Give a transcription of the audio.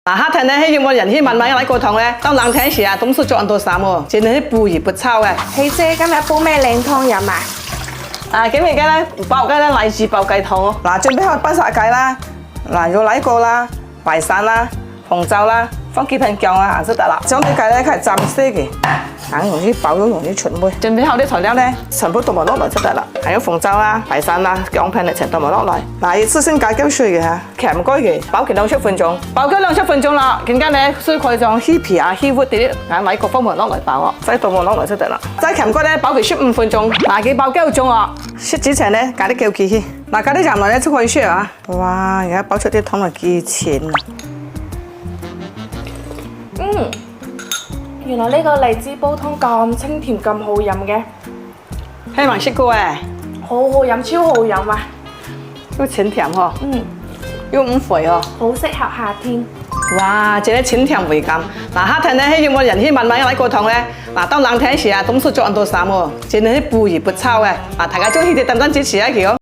嗱，夏天呢，係要我人去慢慢來過湯咧。當冷天時啊，冬水做很多衫喎，真係不熱不臭嘅。希姐今日煲咩靚湯飲啊？啊，今日嘅咧爆雞咧，荔枝爆雞湯喎。嗱，準備好白殺雞啦，嗱，有奶過啦、白鱔啦、紅酒啦，放幾片薑啊，就得啦。將啲雞咧佢係浸死嘅，硬容易爆咗容易出味。準備好啲材料咧，全部倒埋落嚟就得啦。還有紅酒啦、白鱔啦、薑片嚟全倒埋落嚟。嗱，要首先解膠水嘅嚇，鉗唔該嘅，爆佢20分鐘，爆佢20分鐘啦。陣間咧水可以將起皮啊、起活啲眼位各方面落嚟爆啊，再倒埋落嚟就得啦。再鉗過咧，爆佢15分鐘，嗱佢爆9鐘啊。食之前咧，加啲枸杞去，嗱加啲鹽落咧就可以食啊。哇，而家爆出啲湯係幾錢啊！原來呢個荔枝煲湯咁清甜咁好飲嘅，希望食過誒，好好飲，超好飲啊！又清甜嗬，又唔肥嗬，好適合夏天。哇，真係清甜回甘。嗱，夏天咧係要我人去慢慢來過湯咧。嗱，當冷天時啊，冬水做很多衫喎，真係不熱不臭嘅。嗱，大家中意啲點讚支持一下佢哦。